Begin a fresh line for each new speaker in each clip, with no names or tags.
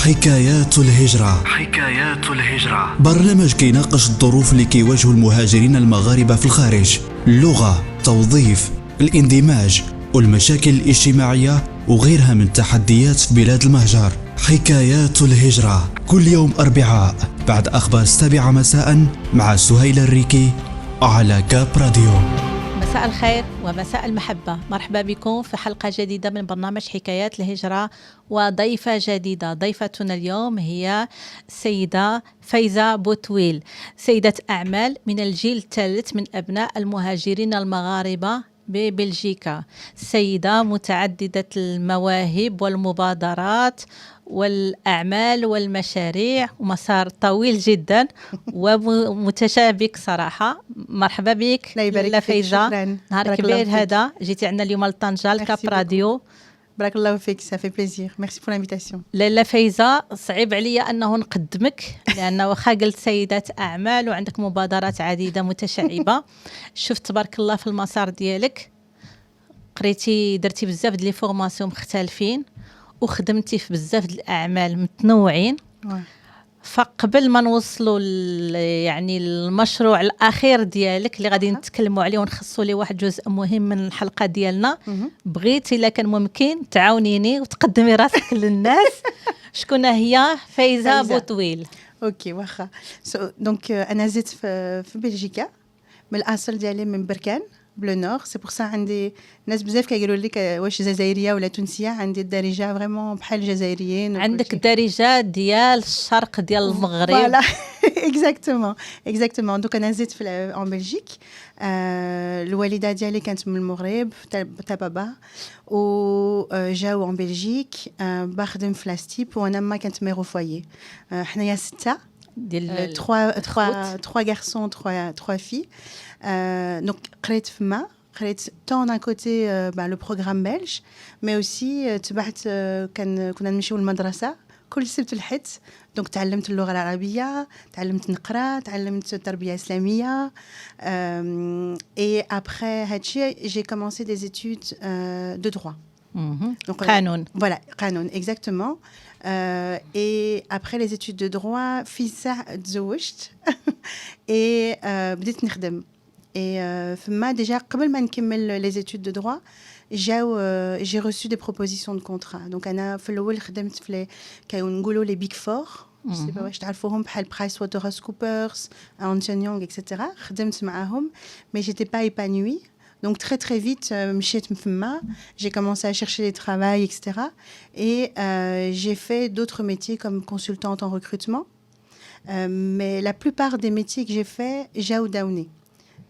حكايات الهجرة. برنامج كيناقش الظروف اللي كيواجهوا المهاجرين المغاربة في الخارج، اللغة، التوظيف، الاندماج والمشاكل الاجتماعية وغيرها من التحديات في بلاد المهجر. حكايات الهجرة كل يوم أربعاء بعد أخبار 7 مساء مع سهيلة الريكي على كاب راديو.
مساء الخير ومساء المحبة، مرحبا بكم في حلقة جديدة من برنامج حكايات الهجرة وضيفة جديدة. ضيفتنا اليوم هي السيدة فايزة بوطويل، سيدة أعمال من الجيل الثالث من أبناء المهاجرين المغاربة ببلجيكا، سيدة متعددة المواهب والمبادرات والأعمال والمشاريع ومسار طويل جدا ومتشابك صراحة. مرحبا بك لاله فايزة، نهار كبير هذا جيتي عندنا اليوم لطنجة لكاب راديو.
بارك الله فيك، ça fait plaisir. Merci pour l'invitation.
لاله فايزة، صعيب عليا أنه نقدمك لأنه واخا قلت سيدة أعمال وعندك مبادرات عديدة متشعبة. شفت تبارك الله في المسار ديالك، قريتي درتي بزاف ديال لي فورماسيون مختلفين وخدمتي في بزاف ديال الأعمال متنوعين. فقبل ما نوصلوا يعني المشروع الأخير ديالك اللي غادي نتكلموا عليه ونخصوا ليه واحد جزء مهم من الحلقة ديالنا، بغيت إلا كان ممكن تعاونيني وتقدمي راسك للناس. شكون هي فايزة بوطويل؟
اوكي واخا. دونك انا زدت في بلجيكا، من الاصل ديالي من بركان بلو نور. سي بور سا عندي ناس بزاف كيقولوا لك واش جزائريه ولا تونسيه. عندي الدارجه فريمون بحال الجزائريين.
عندك الدارجه ديال الشرق ديال المغرب.
فوالا اكزاكتومون. دونك انا زدت في ان بلجيك. الوالده ديالي كانت من المغرب تاع بابا، وجاو ان بلجيك بخدم في لاستيب، وانا ما كانت ميرو فوايي. حنايا 6 ديال 3 غارسون 3 في. Donc قريت فما، قريت tant d'un côté le programme belge, mais aussi تبعت كنا نمشيو للمدرسة كل سبت الحد. دونك تعلمت اللغة العربية، تعلمت نقرأ، تعلمت التربية الإسلامية. Et après هادشي j'ai commencé des études de droit.
Donc قانون.
Voilà, قانون exactement. Et après les études de droit في ساعة تزوجت et بديت نخدم. Et فما déjà قبل ما نكمل les études de droit j'ai reçu des propositions de contrat. Donc انا في الاول خدمت في كنقولوا les big four. Je sais pas واش تعرفوهم، بحال PricewaterhouseCoopers, Ernst & Young etc. خدمت معاهم mais j'étais pas épanouie. Donc très très vite مشيت فما، j'ai commencé à chercher des travail etc. Et j'ai fait d'autres métiers comme consultante en recrutement. Mais la plupart des métiers que j'ai fait جاو داوني.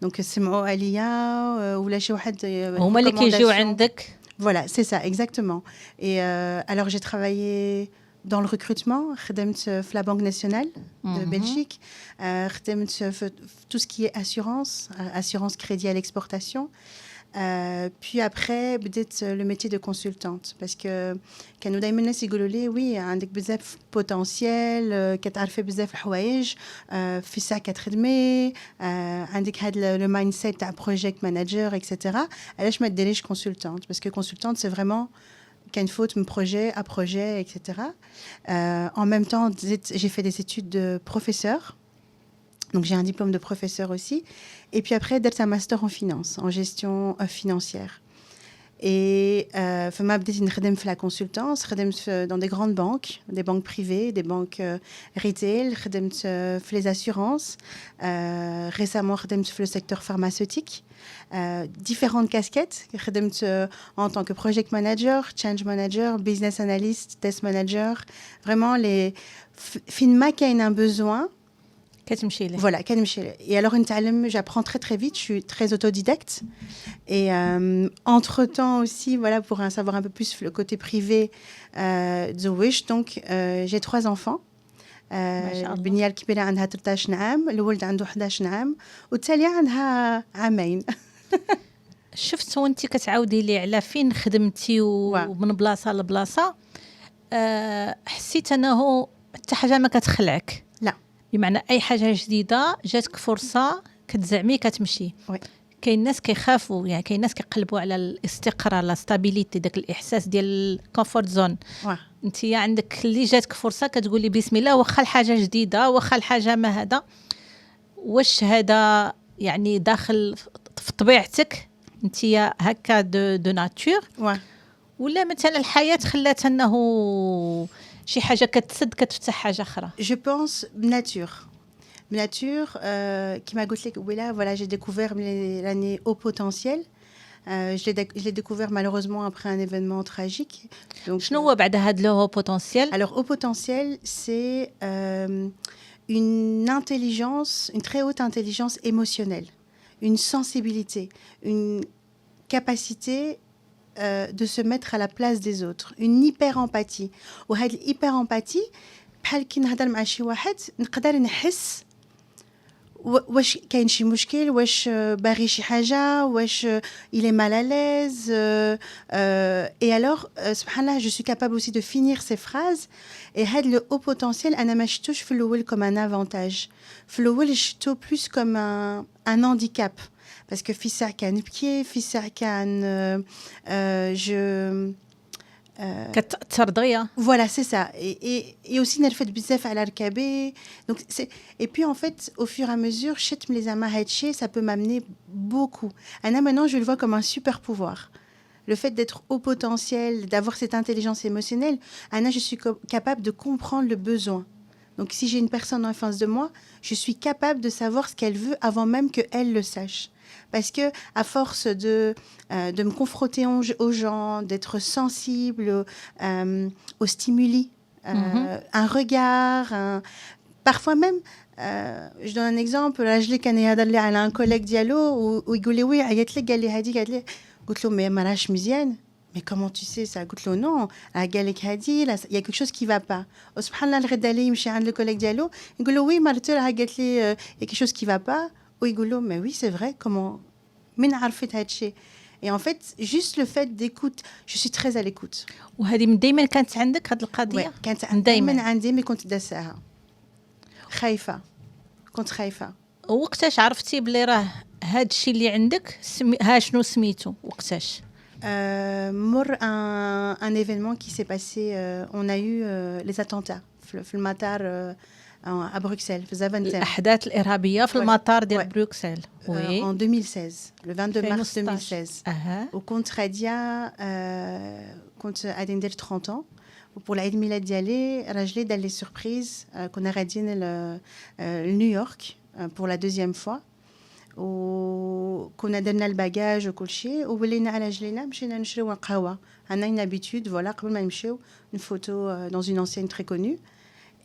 Donc سمعوا عليا ولا شي واحد
هما اللي كيجيو عندك.
Voilà, c'est ça exactement. Et alors j'ai travaillé dans le recrutement. خدمت في la Banque nationale de Belgique. خدمت في tout ce qui est assurance crédit à l'exportation. Puis après بديت le métier de consultante parce que كانوا دايما الناس يقولوا لي وي عندك بزاف بوتنسيال، كتعرفي بزاف الحوايج، في ساعه كتخدمي، عندك هذا لو مايند سيت تاع بروجيكت مانجر اكسيتيرا، علاش ما ديريش كونسلتانت؟ باسكو كونسلتانت سي فريمون كاين فوت من بروجي ا بروجي اكسيتيرا. En même temps j'ai fait des études de professeur. Donc j'ai un diplôme de professeur aussi. Et puis après, j'ai un master en finance, en gestion financière. Et فما بديت نخدم في la consultance. خدمت dans des grandes banques, des banques privées, des banques retail. خدمت في les assurances. Récemment خدمت في le secteur pharmaceutique. Différentes casquettes. خدمت en tant que project manager, change manager, business analyst, test manager. Vraiment les فين ما كاين un besoin. Voilà, et alors j'apprends très très vite, je suis très autodidacte. Et entre-temps aussi, voilà, pour en savoir un peu plus le côté privé de Wish, donc j'ai 3 enfants. البنية الكبيرة عندها 13 عام، الولد عنده 11 عام، والتالية عندها عامين.
شفت وانت كتعاودي لي على فين خدمتي ومن بلاصة لبلاصة، حسيت أنه حتى حاجة ما كتخلعك.
لا،
بمعنى أي حاجة جديدة جاتك فرصة كتزعمي كتمشي. كاين ناس كيخافوا، يعني كاين ناس كيقلبوا على الاستقرار، لا ستابيليتي، داك الاحساس ديال الكومفورت زون.
واه.
انت عندك اللي جاتك فرصه كتقولي بسم الله، واخا الحاجه جديده، واخا الحاجه ما هذا، واش هذا يعني داخل في طبيعتك انت هكا دو ناتور،
واه.
ولا مثلا الحياه خلات انه شي حاجه كتسد كتفتح حاجه اخرى؟
Je pense nature. Nature, qui m'a goûté, voilà, j'ai découvert l'année au potentiel. Je l'ai découvert malheureusement après un événement tragique. Donc,
شنو هو بعد هاد لو بوتونسيال؟
alors, au potentiel, c'est une intelligence, une très haute intelligence émotionnelle, une sensibilité, une capacité de se mettre à la place des autres, une hyper-empathie. وهاد الhyper-empathie بحال كي نهضر مع شي واحد نقدر نحس واش كاين شي مشكل، واش باغي شي حاجه، واش il est mal à l'aise. Et alors subhanallah, je suis capable aussi de finir ces phrases. Et هاد le haut potentiel انا ما شفتوش في الاول comme un avantage. في الاول شفتو plus comme un handicap. Parce que في ساعة كان نبكي، في ساعة كان je
كتأثر دغيا.
Voilà, c'est ça. Et aussi, نرفد بزاف على ركابي. Donc, et puis, en fait, au fur et à mesure, شتم les amahatchés, ça peut m'amener beaucoup. Anna, maintenant, je le vois comme un super pouvoir. Le fait d'être au potentiel, d'avoir cette intelligence émotionnelle, Anna, je suis capable de comprendre le besoin. Donc, si j'ai une personne en face de moi, je suis capable de savoir ce qu'elle veut avant même qu'elle le sache. Parce que à force de me confronter aux gens, d'être sensible aux stimuli, un regard, parfois même, je donne un exemple, là je l'ai كان يهضر لي على un collègue ديالو ويقول لي وي عيط لك قال لي هذه قالت لي، قلت له ما راهش مزيان. Mais comment tu sais ça؟ قلت له non, قال لك هذه il y a quelque chose qui va pas. وسبحان الله الغدا لي يمشي عند الكوليك ديالو يقول له وي مرته راها قالت لي il y a quelque chose qui va pas. ويقول له mais oui c'est vrai, comment من عرفت هذا الشيء. Et en fait juste le fait d'écoute, je suis très à l'écoute.
وهذه من دائما كانت عندك هذه القضيه؟
كانت
دايما
من عندي، مي كنت داساها خايفه، كنت خايفه.
وقتاش عرفتي بلي راه هذا الشيء اللي عندك ها شنو سميتو وقتاش؟
مر un événement qui s'est passé, on a eu les attentats في المطار à Bruxelles في Zaventem.
الأحداث الإرهابية في المطار ديال بروكسل.
En 2016, le 22 mars 2016. وكنت غادية، كنت غادي ندير 30 ans. وبور العيد ميلاد ديالي راجلي دار لي سوربريز، كنا غاديين لنيويورك pour la deuxième fois. وكنا درنا الباجاج وكل شيء، وولينا على رجلينا مشينا نشريو قهوه. عندنا une habitude voilà قبل ما نمشيو نفوتو dans une enseigne très connue.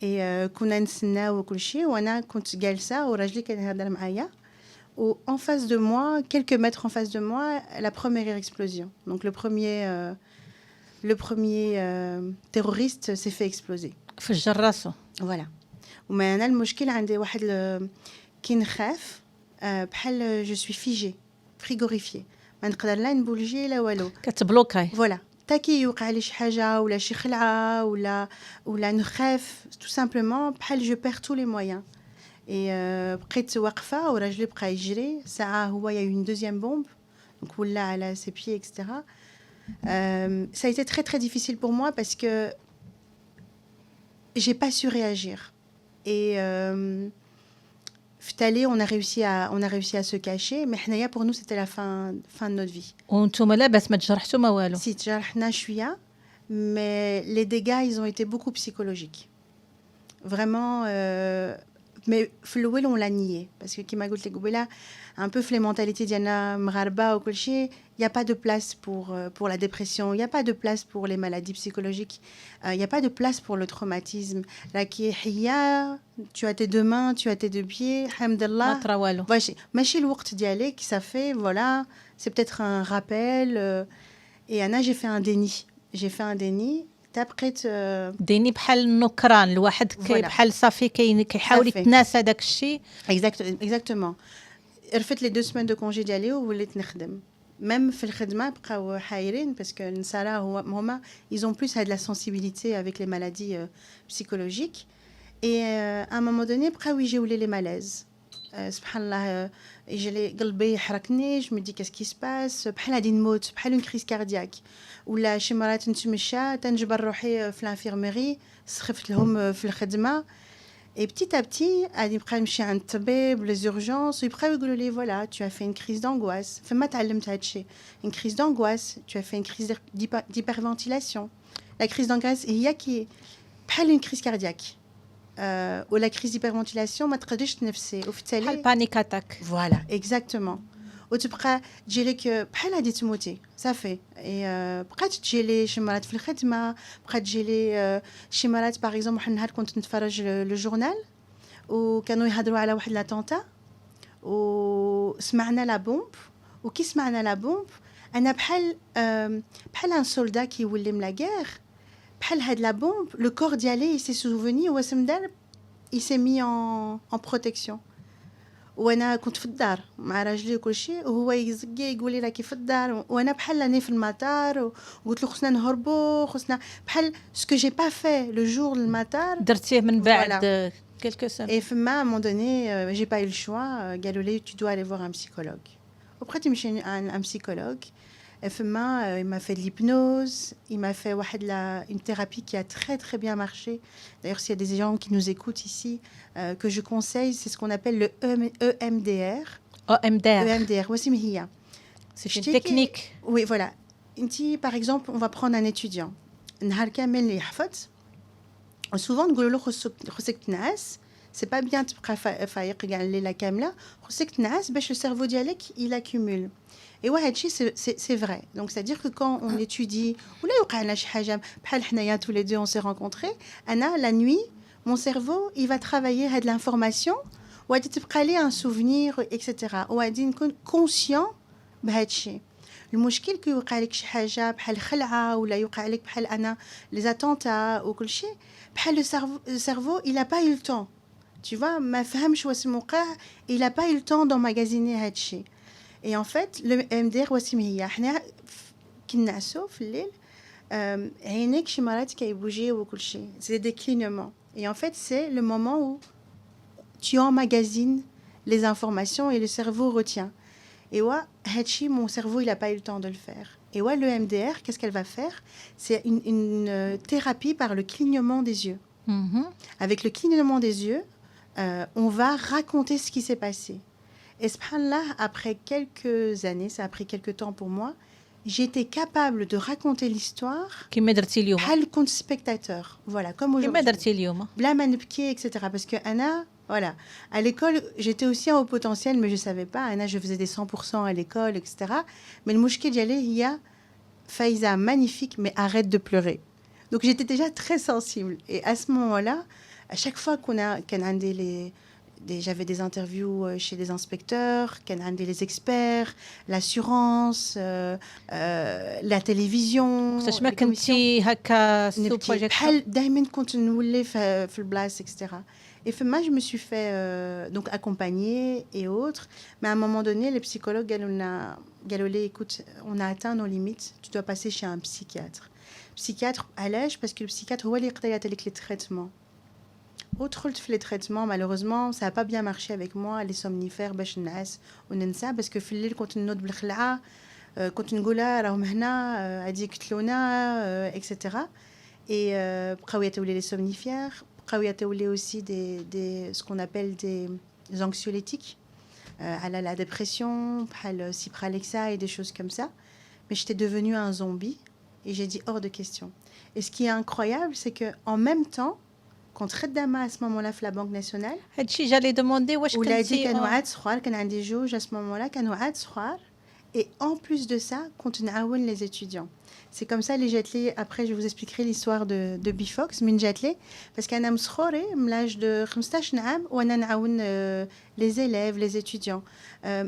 et كنا نسناو وكل شيء، وانا كنت جالسه وراجلي كان يهضر معايا. و en face de moi, quelques mètres en face de moi, la première explosion. Donc le premier terroriste s'est fait exploser.
فجر راسو.
voilà. وما انا المشكل عندي واحد كي نخاف بحال جو سوي فيجي فريغوريفي، ما نقدر لا نبولجي لا والو،
كتبلوكاي.
فوالا تاكي يوقع لي شي حاجه ولا شي خلعه ولا نخاف تو سامبلومون بحال جو بير تو لي مويان. اي بقيت واقفه وراجلي بقى يجري ساعه، هو يا اون دوزيام بومب دونك ولا على سي بيي اكسترا. ça a été très très difficile pour moi parce que j'ai pas su réagir. Et Ftalé, on a réussi à se cacher, mais حنايا pour nous c'était la fin de notre vie.
وانتم لاباس ما تجرحتوا ما والو؟
Si تجرحنا شويه، mais les dégâts ils ont été beaucoup psychologiques. Vraiment mais في الاول on l'a nié parce que كيما قلت لك قبيله un peu في les mentalités ديالنا مغاربه وكل شيء، il y a pas de place pour la dépression, il y a pas de place pour les maladies psychologiques, il y a pas de place pour le traumatisme. Là qui هي tu as tes deux mains, tu as tes deux pieds, alhamdulillah
ما طرا والو.
ماشي الوقت ديالك ça fait voilà, c'est peut-être un rappel. Et Anna, j'ai fait un déni. تبقيت
ديني بحال النكران، الواحد بحال صافي كيحاول يتناسى داك الشيء.
exactement. رفت لي 2 semaines de congé ديالي ووليت نخدم. même في الخدمه بقاو حايرين parce que النسارة هما ils ont plus de la sensibilité avec les maladies psychologiques. et à un moment donné بقاو يجيو لي malaises. سبحان الله يجي لي قلبي يحركني جو مدي كاس كي سباس بحال غادي نموت بحال اون كريس كاردياك ولا شي مرات نتمشى تنجبر روحي في لانفيرميري سخفت لهم في الخدمه et petit à petit غادي نبقى نمشي عند الطبيب لي زورجونس ويبقاو يقولوا لي فوالا tu as fait une crise d'angoisse فما تعلمت هذا الشيء une crise d'angoisse tu as fait une crise d'hyperventilation la crise d'angoisse هي كي بحال une crise cardiaque ولا كريز ديبرفنتيلاسيون ما تقدرش تنفسي وفي
بحال بانيك اتاك
فوالا اكزاكتومون وتبقى تجي لك بحال غادي تموتي صافي بقات تجي لي شي مرات في الخدمه بقات تجي لي شي مرات باغ اكزومبل واحد النهار كنت نتفرج لو جورنال وكانوا يهضروا على واحد لاتونتا وسمعنا لا بومب وكي سمعنا لا بومب انا بحال ان سولدا كيولي من لا غير بحال هاد لا بومب لو كور ديالي يسي سوفوني هو سمدار يسي مي ان بروتيكسيون وانا كنت في الدار مع راجلي وكل شيء وهو يزقي يقول لي راكي في الدار وانا بحال راني في المطار وقلت له خصنا نهربوا خصنا بحال سكو جي با في لو جور المطار
درتيه من بعد quelques semaines
et à un moment donné j'ai pas eu le choix قالوا لي tu dois aller voir un psychologue وبقيت نمشي un psychologue il m'a fait de l'hypnose, il m'a fait une thérapie qui a très très bien marché. D'ailleurs, s'il y a des gens qui nous écoutent ici, que je conseille, c'est ce qu'on appelle le EMDR. EMDR, voici Mihia.
C'est une technique.
Oui, voilà. Par exemple, on va prendre un étudiant. نهار كامل اللي يحفظ. Souvent, نقول له خصك تنعس. C'est pas bien تبقى فايق كاع الليلة كاملة. خصك تنعس باش le cerveau ديالك il accumule. Et ouais, c'est vrai. Donc, c'est-à-dire que quand on étudie, ou là, tous les deux, on s'est rencontrés, Anna, la nuit, mon cerveau, il va travailler à de l'information, ou à un souvenir, etc. Ou à être conscient de ce المشكل كي يوقع لك شي حاجه بحال خلعه ولا يوقع لك بحال انا les attentats ou كل شيء بحال le cerveau il a pas eu le temps tu vois ما فهمش واش موقع il a pas eu le temps d'emmagasiner هذا الشيء. Et en fait, le MDR وسيم هي حنا كي نعسو في الليل عينيك شي مرات كيبوجي وكل شيء c'est des clignements et en fait c'est le moment où tu emmagasines les informations et le cerveau retient et ouais هادشي mon cerveau il a pas eu le temps de le faire et ouais le MDR qu'est-ce qu'elle va faire c'est une thérapie par le clignement des yeux. Avec le clignement des yeux on va raconter ce qui s'est passé. Et subhanallah, après quelques années, ça a pris quelques temps pour moi, j'étais capable de raconter l'histoire بحال كنت spectateur. Voilà, comme aujourd'hui.
كما درتي اليوم.
بلا ما نبكي, etc. Parce que Anna, voilà, à l'école, j'étais aussi en haut potentiel, mais je ne savais pas. Anna, je faisais des 100% à l'école, etc. Mais le mouchki d'y aller, il y a Faiza, magnifique, mais arrête de pleurer. Donc j'étais déjà très sensible. Et à ce moment-là, à chaque fois qu'on a j'avais des interviews chez des inspecteurs, les experts, l'assurance, la télévision.
ما كنتي هكا سو بروجيكت
بحال دائما كنت نولي في البلاصه etc. Et moi, je me suis fait donc accompagner et autres. Mais à un moment donné, les psychologues قالوا écoute, on a atteint nos limites, tu dois passer chez un psychiatre. Psychiatre, علاش parce que le psychiatre هو اللي يقدر يعطيك les traitements. Autre les traitements, malheureusement, ça n'a pas bien marché avec moi. Les somnifères, باش نعس وننسى parce que في الليل كنت نوض بالخلعة كنت نقولها راهم هنا غادي يقتلونا etc. Et بقاو يعطيولي les somnifères, بقاو يعطيولي aussi des ce qu'on appelle des anxiolytiques à la dépression, بحال Cipralexa et des choses comme ça. Mais j'étais devenue un zombie et j'ai dit hors de question. Et ce qui est incroyable, c'est que en même temps كنت خدامه à ce moment-là في la Banque nationale.
هادشي جالي دوموندي واش كنتي
ولادي كانوا عاد صغار كان عندي جوج à ce moment-là كانوا عاد صغار et en plus de ça كنت نعاون les étudiants. C'est comme ça اللي جات لي après je vous expliquerai l'histoire de Bifox من جات لي parce كأنا مصغوري من l'âge de 15 عام وانا نعاون les élèves les étudiants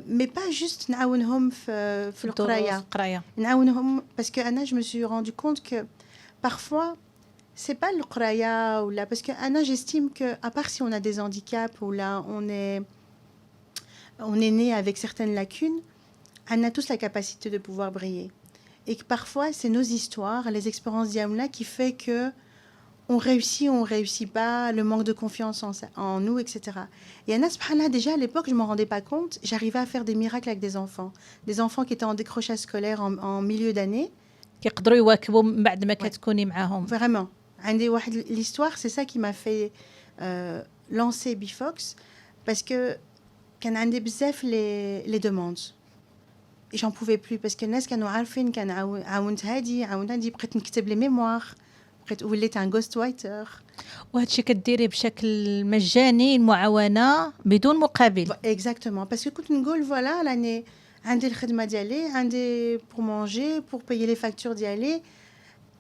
mais pas juste نعاونهم في القرايه نعاونهم parce que انا je me suis rendu compte que parfois c'est pas le qraya ou là parce que Anna j'estime que à part si on a des handicaps ou là on est né avec certaines lacunes, on a tous la capacité de pouvoir briller et que parfois c'est nos histoires, les expériences d'Yaouna qui fait que on réussit pas, le manque de confiance en nous, etc. Et Anna, subhanallah, déjà à l'époque, je ne m'en rendais pas compte, j'arrivais à faire des miracles avec des enfants qui étaient en décrochage scolaire en milieu d'année.
كيقدروا يواكبوا من بعد ما كتكوني معاهم.
Vraiment. L'histoire, c'est ça qui m'a fait lancer Bifox, parce que كان عندي بزاف les demandes. Et j'en pouvais plus, parce que الناس كانوا عارفين كان عاونت هادي بقيت نكتب لي ميموار. وليت ان غوست رايتر.
وهادشي كديريه بشكل مجاني المعاونه بدون مقابل.
اكزاكتومون باسكو كنت نقول فوالا راني عندي الخدمه ديالي عندي بور مونجي بور بايي لي فاكتور ديالي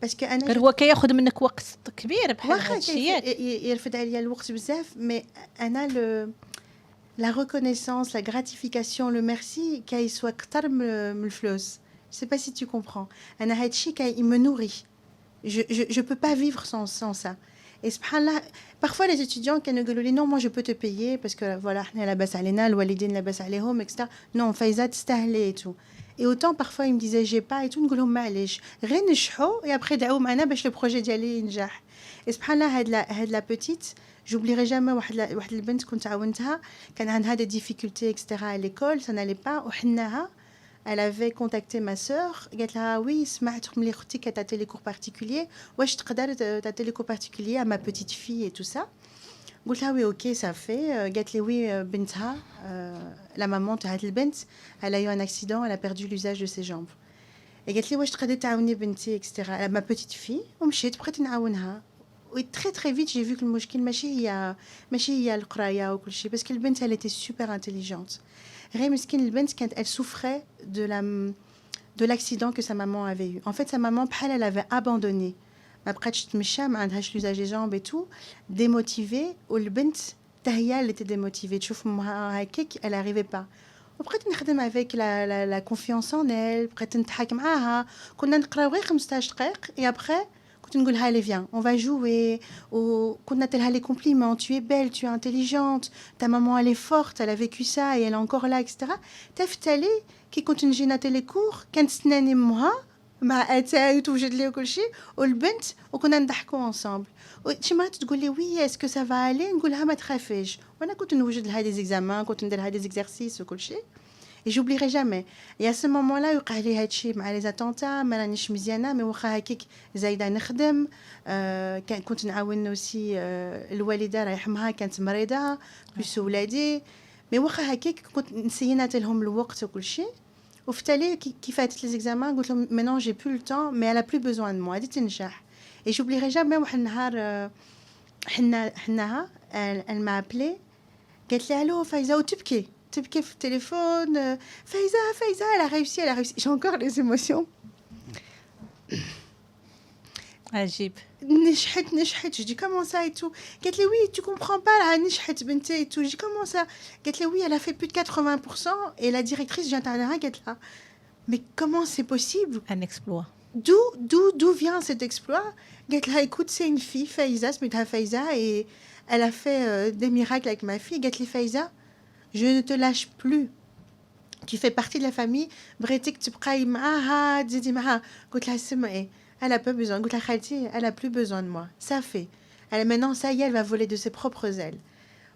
باسكو انا
غير هو كياخذ منك وقت كبير بحال هادشي
يرفد عليا الوقت بزاف مي انا la reconnaissance la gratification le merci كيسوى كثر من الفلوس. Je sais pas si tu comprends. انا هادشي il me nourrit. Je peux pas vivre sans ça. Et subhanallah, parfois les étudiants qui nous disent non, moi je peux te payer parce que voilà, on est la bas alena, le walidin la bas alehom, etc. Non, Faiza tstahlé et tout. Et autant parfois ils me disaient j'ai pas et tout, نقول لهم معليش غير نشحوا et après دعوا معنا باش le projet ديالي ينجح. Et subhanallah, هاد la petite, j'oublierai jamais واحد البنت كنت عاونتها كان عندها des difficultés etc. à l'école, ça n'allait pas وحناها. Elle avait contacté ma sœur. Elle a dit oui, سمعت ملي اختي كتعطي لي cours particuliers. واش تقدر تعطي لي cours particuliers à ma petite fille et tout ça. قلت لها oui, OK, ça fait. قالت لي oui, بنتها la maman تاع هاد البنت elle a eu un accident, elle a perdu l'usage de ses jambes. Et قالت لي واش تقدري تعاوني بنتي etc. ma petite fille ومشيت بقيت نعاونها. Et très très vite j'ai vu que المشكل ماشي هي القرايه وكل شيء parce que البنت elle était super intelligente. Elle souffrait de l'accident que sa maman avait eu. En fait, sa maman, elle avait abandonné. Après, l'usage des jambes et tout, démotivée. Ou le bint, elle était démotivée. Elle n'arrivait pas. Après, on travaille avec la confiance en elle. Après, on travaille avec elle. Et après, نقول لها allez viens on va jouer ou كنا نتلها les compliments tu es belle tu es intelligente ta maman elle est forte elle a vécu ça et elle est encore là etc. تفتلي كي كنت نجي نعطي les cours كانت تسناني امها مع اتاي توجد لي وكل شيء والبنت وكنا نضحكوا ensemble شي مرات تقول لي oui est-ce que ça va aller نقول لها ما تخافيش وانا كنت نوجد لها des examens كنت ندير لها des exercices وكل شيء. Et j'oublierai jamais. Et à ce moment-là, يوقع لي هادشي مع les attentats, ما رانيش مزيانه مي واخا هكاك زايده نخدم كنت نعاون اوسي الوالده الله يرحمها كانت مريضه بلس ولادي مي واخا هكاك كنت نسينات لهم الوقت وكل شيء وفتالي كي فاتت لي زيكزامان قلت لهم maintenant j'ai plus le temps mais elle a plus besoin de moi هادي تنجح. Et j'oublierai jamais واحد النهار حناها elle m'a appelé قالت لي الو فايزه وتبكي في التليفون فايزة elle a réussi j'ai encore les émotions
عجيب
نجحت je dis comment ça et tout قالت لي oui tu comprends pas là نجحت بنتي et tout je dis comment ça قالت لي oui elle a fait plus de 80% et la directrice vient à la قالت لها mais comment c'est possible
un exploit
d'où vient cet exploit قالت لها écoute c'est une fille Faiza سميتها Faiza et elle a fait des miracles avec ma fille قالت لي Faiza je ne te lâche plus. Tu fais partie de la famille. بغيتك تبقاي معاها تزيدي معاها. قلت لها سمعي elle a pas besoin. قلت لها خالتي elle a plus besoin de moi. Ça fait. Maintenant ça y est elle va voler de ses propres ailes.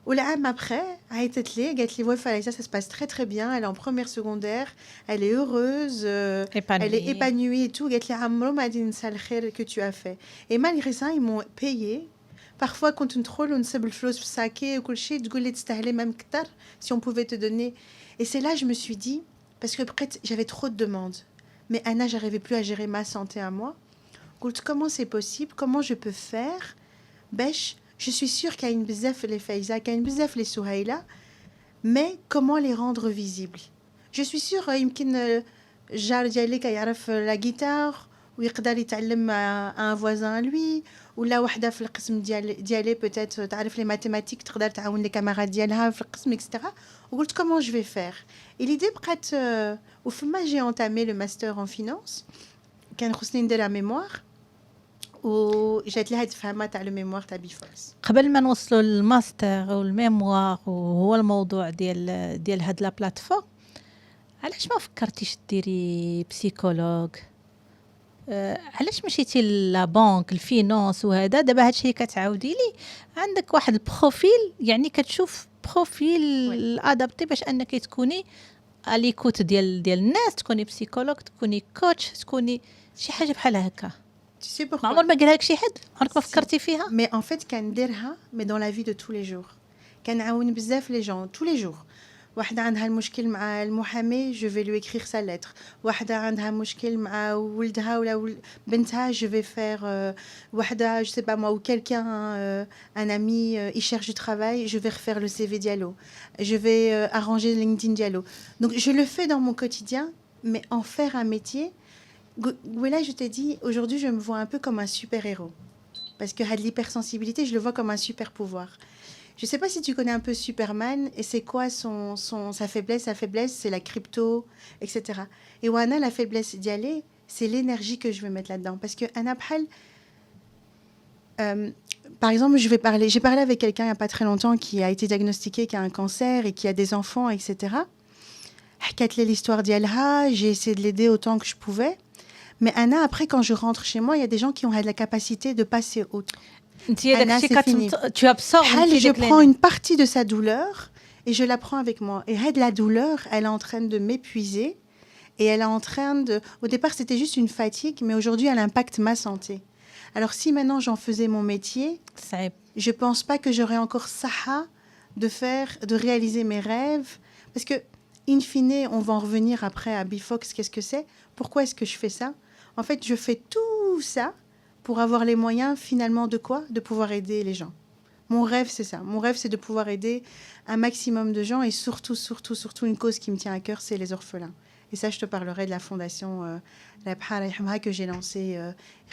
والعام après عيطت لي قالت لي وفاء ça se passe très très bien. Elle est en première secondaire. Elle est heureuse. Elle est épanouie et tout. قالت لي عمرو ما غادي ننسى الخير que tu as fait. Et malgré ça ils m'ont payé. Parfois, quand on trouve on sait le flot saké ou quelque chose, tu dis تستاهلي même كتر si on pouvait te donner. Et c'est là je me suis dit parce que j'avais trop de demandes. Mais Anna, j'arrivais plus à gérer ma santé à moi. Comment c'est possible? Comment je peux faire? Je suis sûre qu'il y a une bzaf les Faiza, qu'il y a une bzaf les Souhaïla, mais comment les rendre visibles? Je suis sûre يمكن الجار ديالك يعرف la guitare ويقدر يتعلم un voisin à lui ولا وحده في القسم ديالي peut-être تعرف les mathématiques تقدر تعاون les camarades ديالها في القسم etc. وقلت comment je vais faire et l'idée بقات وفما j'ai entamé le master en finance كان خصني ندير mémoire وجات لي هاد الفهمه تاع الميموار تاع بيفوكس.
قبل ما نوصلوا للماستر والميموار وهو الموضوع ديال هاد لا بلاتفورم علاش ما فكرتيش ديري بسيكولوج علاش مشيتي لا بنك الفينانس وهذا دابا هادشي اللي كتعاودي لي عندك واحد البروفيل يعني كتشوف بروفيل ادابتي باش انك تكوني اليكوت ديال الناس تكوني بسيكولوج تكوني كوتش تكوني شي حاجه بحال هكا
Tu sais pourquoi?
ما عمر ما قالها لك شي حد عمرك ما فكرتي فيها
Mais en fait, كنديرها mais dans la vie de tous les jours. كنعاون بزاف les gens tous les jours. واحدة عندها المشكل مع المحامي je vais lui écrire sa lettre. واحدة عندها مشكل مع ولدها ولا بنتها je vais faire واحدة je sais pas moi ou quelqu'un un ami il cherche du travail je vais refaire le CV dialogue. Je vais arranger LinkedIn dialogue. Donc je le fais dans mon quotidien mais en faire un métier. Là, je t'ai dit, aujourd'hui, je me vois un peu comme un super-héros. Parce que l'hypersensibilité, je le vois comme un super-pouvoir. Je ne sais pas si tu connais un peu Superman, et c'est quoi sa faiblesse? Sa faiblesse, c'est la crypto, etc. Et Wana, la faiblesse d'y aller, c'est l'énergie que je veux mettre là-dedans. Parce que Anabhal, par exemple, j'ai parlé avec quelqu'un il n'y a pas très longtemps qui a été diagnostiqué, qui a un cancer et qui a des enfants, etc. L'histoire d'Yalha, j'ai essayé de l'aider autant que je pouvais. Mais Anna, après, quand je rentre chez moi, il y a des gens qui ont la capacité de passer autre. Anna, c'est fini.
Tu absorbes.
Je prends une partie de sa douleur et je la prends avec moi. Et la douleur, elle est en train de m'épuiser. Et elle est en train de... Au départ, c'était juste une fatigue, mais aujourd'hui, elle impacte ma santé. Alors, si maintenant j'en faisais mon métier, je ne pense pas que j'aurais encore saha de réaliser mes rêves. Parce que, in fine, on va en revenir après à Bifox, qu'est-ce que c'est? Pourquoi est-ce que je fais ça? En fait, je fais tout ça pour avoir les moyens, finalement, de quoi? De pouvoir aider les gens. Mon rêve, c'est ça. Mon rêve, c'est de pouvoir aider un maximum de gens et surtout, une cause qui me tient à cœur, c'est les orphelins. Et ça, je te parlerai de la fondation La Bhara que j'ai lancée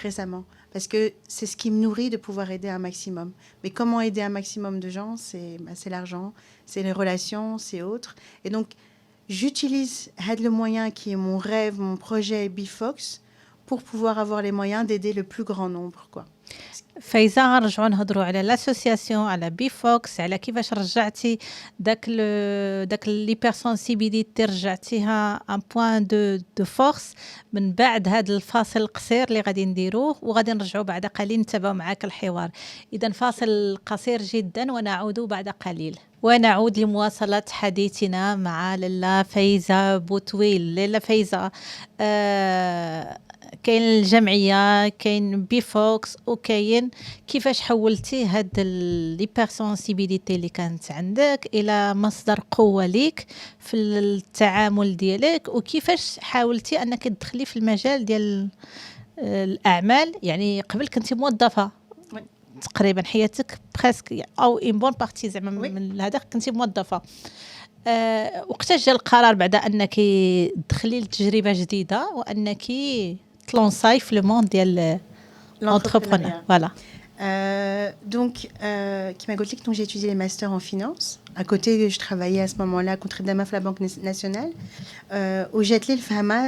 récemment. Parce que c'est ce qui me nourrit de pouvoir aider un maximum. Mais comment aider un maximum de gens? C'est l'argent, c'est les relations, c'est autre. Et donc, j'utilise le moyen qui est mon rêve, mon projet Bifox, pour pouvoir avoir les moyens d'aider le plus grand nombre, quoi.
فايزة غنرجعوا نهضروا على لاسوسياسيون على بيفوكس على كيفاش رجعتي داك ليبرسونسيبيليتي رجعتيها ان بوين دو فورس من بعد هذا الفاصل القصير اللي غادي نديروه وغادي نرجعوا بعد قليل نتابعوا معاك الحوار. اذا فاصل قصير جدا ونعود بعد قليل. ونعود لمواصلة حديثنا مع لاله فايزة بوطويل. لاله فايزة كاين الجمعيه كاين بيفوكس وكاين كيفاش حولتي هاد الهيبرسونسيبيليتي اللي كانت عندك الى مصدر قوه ليك في التعامل ديالك وكيفاش حاولتي انك تدخلي في المجال ديال الاعمال. يعني قبل كنتي موظفه تقريبا حياتك بريسك او ان بون بارتي زعما من هذا كنتي موظفه. وقتاش جا القرار بعد انك تدخلي لتجربه جديده وانك تلونساي في لو موند ديال l'entrepreneuriat. Voilà.
Donc, Kima Gotlik, j'ai étudié les masters en finance. À côté, je travaillais à ce moment-là contre Dama la Banque nationale. Au Jetlil Fahama,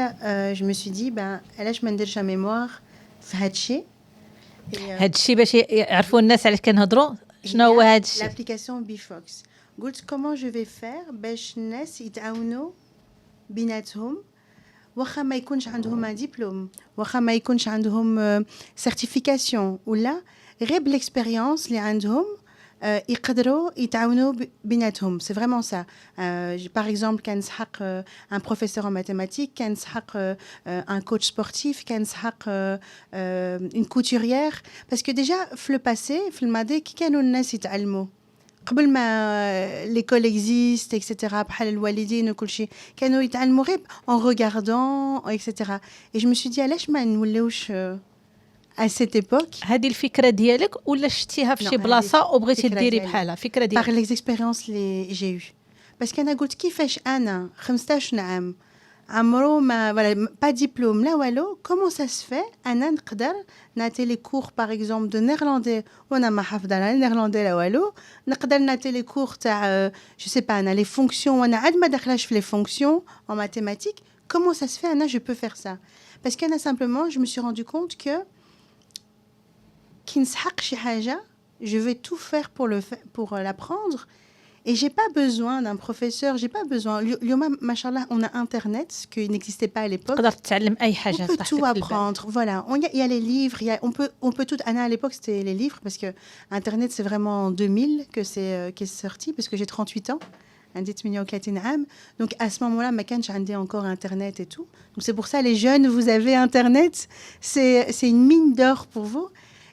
je me suis dit, là, je m'en déjà mémoire, Fahadchi.
هادشي باش يعرفوا الناس على كنهضروا شنو هو هادشي.
L'application Bifox. قلت comment je vais faire باش الناس يتعاونوا بيناتهم واخا ما يكونش عندهم ان دبلوم واخا ما يكونش عندهم سيرتيفيكاسيون ولا غير بالاكسبيريونس اللي عندهم يقدروا يتعاونوا بيناتهم. C'est vraiment ça. Par exemple, كان سحق un professeur en mathématiques, كان سحق un coach sportif, كان سحق une couturière. Parce que déjà, في le passé, في الماضي كي كانوا الناس يتعلموا قبل ما l'école existe, etc. بحال الوالدين وكل شيء كانوا يتعلموا غير en regardant, etc. Et je me suis dit علاش ما نوليوش à cette époque.
هذه الفكرة ديالك ولا شتيها في شي بلاصة وبغيتي ديري بحالها فكرة ديالك؟
Par les expériences اللي j'ai eues. Parce qu'أنا قلت كيفاش أنا 15 عام عمرو ما voilà pas diplôme لا والو comment ça se fait أنا نقدر نعطي لي cours par exemple de néerlandais وأنا ما حافظة على néerlandais لا والو نقدر نعطي لي cours تاع je sais pas أنا les fonctions وأنا عاد ما داخلاش في les fonctions en mathématiques. Comment ça se fait أنا je peux faire ça? Parce qu'أنا simplement je me suis rendu compte que كي نسحق شي حاجة je vais tout faire pour l'apprendre Et j'ai pas besoin d'un professeur, j'ai pas besoin. Lyoma, machallah, on a Internet, ce qui n'existait pas à l'époque.
تقدر تتعلم أي
On
حاجة
peut
تحت
tout
الباب.
apprendre, voilà. Il y a les livres, on peut tout. Anna, à l'époque, c'était les livres, parce que Internet, c'est vraiment en 2000 que qu'est sorti, parce que j'ai 38 ans. Donc à ce moment-là, ma canne, j'ai encore Internet et tout. Donc c'est pour ça, les jeunes, vous avez Internet, c'est une mine d'or pour vous.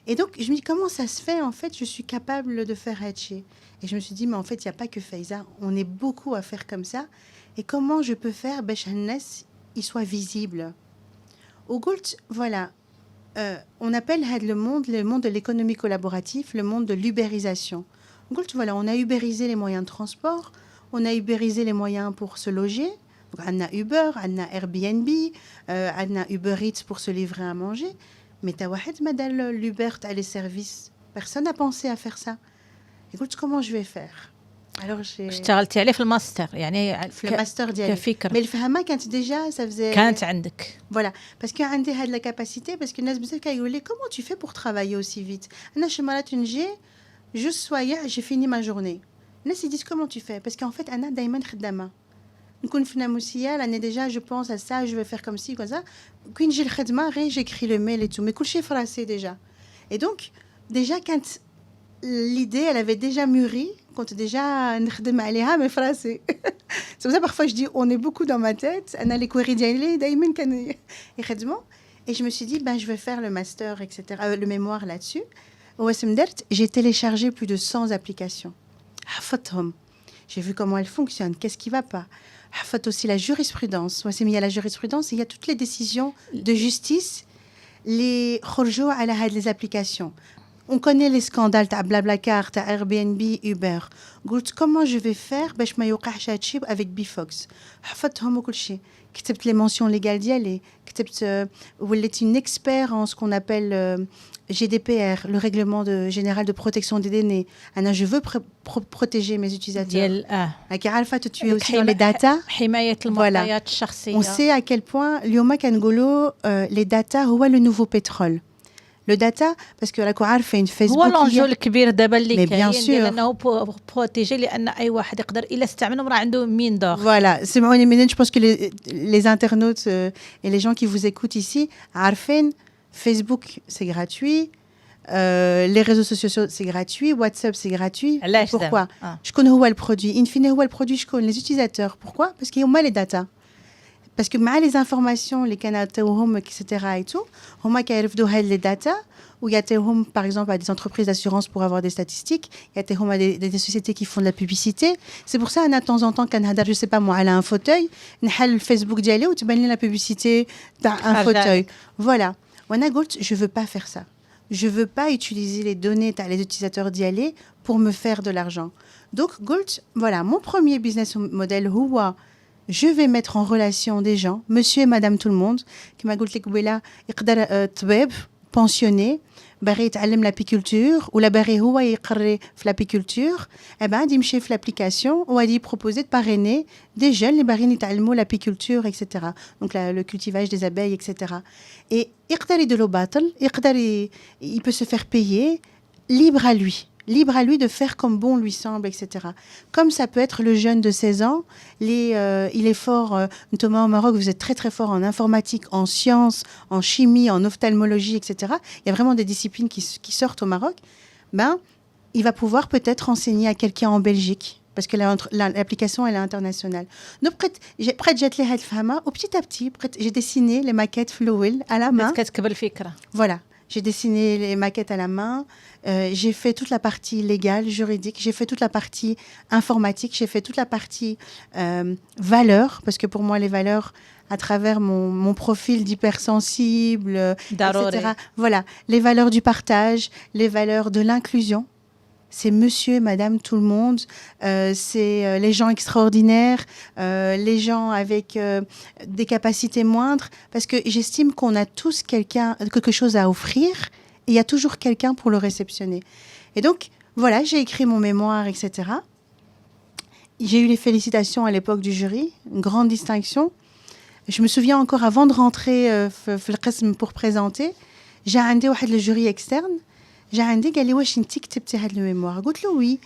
Et donc je me dis, comment ça se fait, en fait, je suis capable de faire Hachi. Et je me suis dit, mais en fait, il n'y a pas que Faiza, on est beaucoup à faire comme ça. Et comment je peux faire, il soit visible. Au Goult, voilà, on appelle le monde de l'économie collaborative, le monde de l'ubérisation. Au Goult, voilà, on a ubérisé les moyens de transport, on a ubérisé les moyens pour se loger. On a Uber, on a Airbnb, on a Uber Eats pour se livrer à manger. Mais t'as wahed madal l'Uber, t'as les services. Personne n'a pensé à faire ça. Écoute, comment je vais faire? Alors j'ai
اشتغلتي عليه في الماستر يعني
في الماستر ديالي.
كفكرة.
Mais الفهمة كانت déjà ça faisait
كانت عندك.
Voilà, parce qu'il y a de la capacité, parce que الناس بزاف كيقول لي comment tu fais pour travailler aussi vite? أنا شي مرات نجي juste soir j'ai fini ma journée. الناس ils disent comment tu fais? Parce qu'en fait أنا دايما خدامة. نكون في الناموسية لأني déjà je pense à ça, je vais faire comme ci comme ça. كي نجي الخدمة غير j'écris le mail et tout, mais كلشي فراسي déjà. Et donc déjà quand l'idée elle avait déjà mûri, quand déjà نخدم عليها mais فراسي. C'est pour ça parfois je dis on est beaucoup dans ma tête. أنا les queries ديالي دايما كانوا يخدموا. Et je me suis dit ben je vais faire le master etc. Le mémoire là-dessus. J'ai téléchargé plus de 100 applications. حفظتهم. J'ai vu comment elles fonctionnent, qu'est-ce qui va pas. حفظت aussi la jurisprudence. Il y a la jurisprudence, il y a toutes les décisions de justice, les خرجوا على هاد les applications. On connaît les scandales تاع BlaBlaCar, تاع Airbnb, Uber. قلت comment je vais faire باش ما يوقعش هادشي avec Bifox. حفظتهم وكل شيء. كتبت les mentions légales ديالي. كتبت وليت une expert en ce qu'on appelle GDPR, le règlement général de protection des données. Anna, je veux protéger mes utilisateurs. عارفة tu es aussi dans les data.
حماية المعطيات الشخصية.
On sait à quel point اليوم كنقولوا les data هو le nouveau pétrole. Le data, parce que راكو عارفين فيسبوك
هو الانجو الكبير دابا اللي كاين
ديال
انه بروتيجي لان اي واحد يقدر الا استعملهم راه عنده مين دور.
Voilà, je pense que les internautes et les gens qui vous écoutent ici عارفين Facebook c'est gratuit, les réseaux sociaux c'est gratuit, WhatsApp c'est gratuit. Pourquoi? شكون هو البرودوي؟ in fine هو البرودوي شكون؟ les utilisateurs. Pourquoi? Parce qu'ils ont mal les data. Parce que مع les informations les كنعطيوهم etc. et tout هما كيرفدوا هاد les data ويعطيوهم par exemple à des entreprises d'assurance pour avoir des statistiques, يعطيوهم à des sociétés qui font de la publicité. C'est pour ça أنا de temps en temps كنهضر je sais pas moi على un fauteuil نحل الفيسبوك ديالي وتبان لي la publicité تاع un fauteuil. Voilà. وأنا قلت je veux pas faire ça. Je veux pas utiliser les données تاع les utilisateurs ديالي pour me faire de l'argent. Donc قلت voilà, mon premier business model هو je vais mettre en relation des gens, monsieur et madame tout le monde, كما قلت لك قبيله يقدر طبيب pensionné باغي يتعلم l'apiculture ولا باغي هو يقري في l'apiculture, eh ben غادي يمشي في l'application وغادي proposer de parrainer des jeunes اللي باغيين يتعلموا l'apiculture etc. Donc le cultivage des abeilles etc. Et يقدر يديروا باطل, يقدر il peut se faire payer, libre à lui de faire comme bon lui semble, etc. Comme ça peut être le jeune de 16 ans, il est fort, notamment au Maroc, vous êtes très très fort en informatique, en sciences, en chimie, en ophtalmologie, etc. Il y a vraiment des disciplines qui sortent au Maroc. Ben, il va pouvoir peut-être enseigner à quelqu'un en Belgique, parce que l'application elle est internationale. Donc prête j'ai les hadfama, au petit à petit, j'ai dessiné les maquettes Flowell à la main. Voilà. J'ai dessiné les maquettes à la main, j'ai fait toute la partie légale, juridique, j'ai fait toute la partie informatique, j'ai fait toute la partie valeurs, parce que pour moi, les valeurs, à travers mon profil d'hypersensible, etc. Voilà, les valeurs du partage, les valeurs de l'inclusion. C'est monsieur et madame tout le monde, c'est les gens extraordinaires, les gens avec des capacités moindres, parce que j'estime qu'on a tous quelque chose à offrir, et il y a toujours quelqu'un pour le réceptionner. Et donc, voilà, j'ai écrit mon mémoire, etc. J'ai eu les félicitations à l'époque du jury, une grande distinction. Je me souviens encore, avant de rentrer pour présenter, j'ai عندي واحد le jury externe. J'ai عندي قال لي واش انت كتبتي هذا الميموار قلت له وي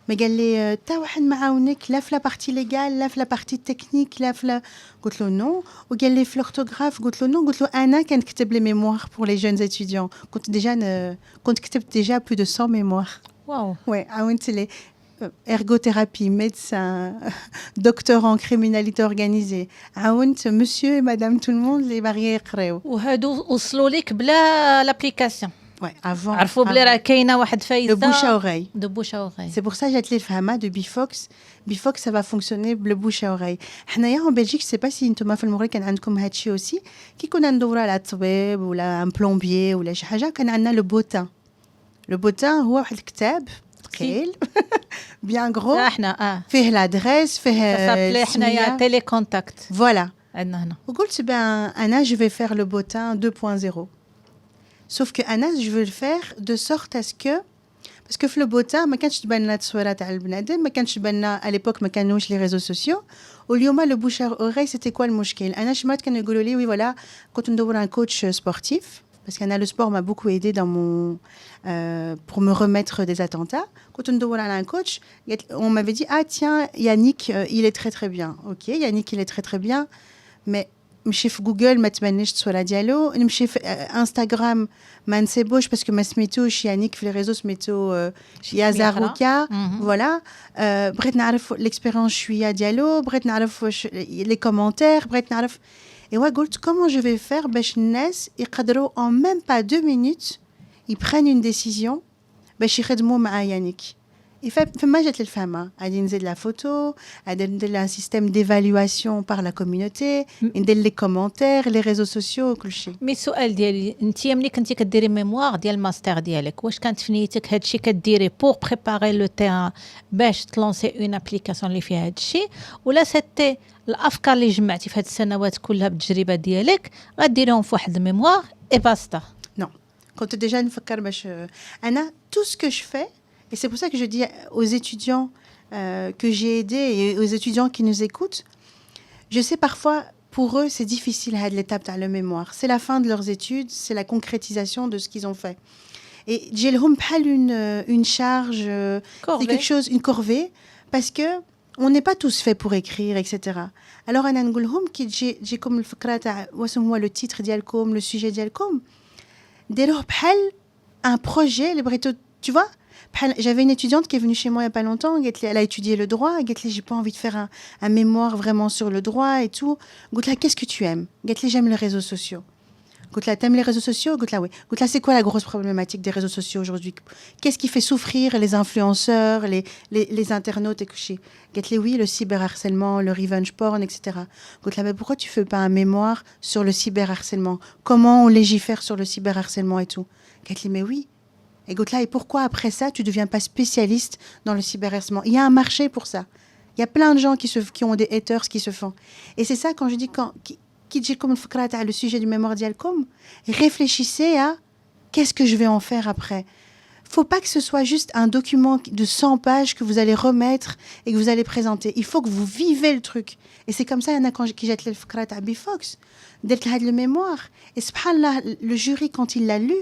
ما قال لي تا واحد معاونك لا في لا بارتي ليغال لا في لا بارتي تكنيك لا في لا. قلت له نو. وقال لي في لورتوغراف. قلت له نو. قلت له انا كنكتب لي ميموار بور لي جون étudiants. كنت كتبت ديجا بلو دو 100 ميموار.
واو.
Ouais, عاونت لي ergothérapie, médecin, docteur en criminalité organisée. عاونت monsieur et madame tout le monde les barrières يقراو.
وهادو وصلوا لك بلا لابليكاسيون.
Ouais, avant.
عرفوا بلي راه كاينه واحد فايزه.
Le bouche à oreille.
De bouche à oreille.
C'est pour ça que j'ai le Fahama de Bifox. Bifox, ça va fonctionner le bouche à oreille. حنايا en Belgique, je sais pas si انتم في المغرب كان عندكم هادشي aussi. كي كنا ندوروا على طبيب ولا ان بلومبيي ولا شي حاجه كان عندنا لو بوتان. لو بوتان هو واحد الكتاب ثقيل بيان غرو.
احنا
فيه لادريس فيه
سابلي حنايا تيلي كونتاكت.
فوالا.
عندنا هنا.
وقلت ben انا je vais faire le bottin 2.0. Sauf que Anas, je veux le faire de sorte à ce que parce que le bottin ما كانش تبان لنا التصويرات تاع البنادم ما كانش تبان لنا à l'époque ما كانوش les réseaux sociaux. واليوم le bouche à oreille c'était quoi المشكل. انا شمات كانوا يقولوا لي oui voilà كنت ندور un coach sportif parce que le sport m'a beaucoup aidé dans mon pour me remettre des attentats. Quand on doit aller à un coach, on m'avait dit ah tiens Yannick il est très très bien. OK, Yannick il est très très bien mais نمشي في جوجل ما تبانيش الصوره ديالو. نمشي في انستغرام ما نسيبوش باسكو ما سميتوش يانيك في لي ريزو سميتو يازاروكا. فوالا. بغيت نعرف ليكسبيريونس شويه ديالو. بغيت نعرف واش لي كومونتير. بغيت نعرف ايوا قلت كومون جو في فير باش الناس يقدروا en même pas 2 minutes ils prennent une décision باش يخدموا مع يانيك. فما جات الفهمه غادي نزيد لا فوتو غادي ندير un système d'évaluation par la communauté ندير لي كومونتير لي ريزو سوسيو كل شيء.
مي السؤال ديالي انت ملي كنتي كديري ميموار ديال الماستر ديالك واش كانت في نيتك هادشي كديري بور بريباري لو تيران باش تلونسي اون ابليكاسيون اللي فيها هادشي ولا سيتي الافكار اللي جمعتي في هاد السنوات كلها بالتجربه ديالك غديريهم في واحد الميموار اي باستا؟
نو كنت ديجا نفكر باش انا tout ce que je fais. Et c'est pour ça que je dis aux étudiants que j'ai aidés et aux étudiants qui nous écoutent, je sais parfois, pour eux, c'est difficile à l'étape de la mémoire. C'est la fin de leurs études, c'est la concrétisation de ce qu'ils ont fait. Et j'ai une charge, c'est quelque chose, une corvée, parce que on n'est pas tous faits pour écrire, etc. Alors, أنا نقولهم كي تجيكم الفكرة تاع واش هو le titre ديالكم, le sujet ديالكم, ديروه بحال un projet اللي بغيتو, tu vois. J'avais une étudiante qui est venue chez moi il n'y a pas longtemps. Elle a étudié le droit. J'ai pas envie de faire un mémoire vraiment sur le droit et tout. Qu'est-ce que tu aimes? J'aime les réseaux sociaux. T'aimes les réseaux sociaux? Oui. C'est quoi la grosse problématique des réseaux sociaux aujourd'hui? Qu'est-ce qui fait souffrir les influenceurs, les internautes? Oui, le cyberharcèlement, le revenge porn, etc. Mais pourquoi tu fais pas un mémoire sur le cyberharcèlement? Comment on légifère sur le cyberharcèlement et tout? Mais oui. Et pourquoi après ça, tu ne deviens pas spécialiste dans le cyberharcèlement? Il y a un marché pour ça. Il y a plein de gens qui ont des haters qui se font. Et c'est ça quand je dis, qui dit comme le sujet du mémoire dialcom, réfléchissez à qu'est-ce que je vais en faire après. Faut pas que ce soit juste un document de 100 pages que vous allez remettre et que vous allez présenter. Il faut que vous vivez le truc. Et c'est comme ça, il y en a qui jettent le fikra à Bifox, d'être là le mémoire. Et subhanallah, le jury, quand il l'a lu,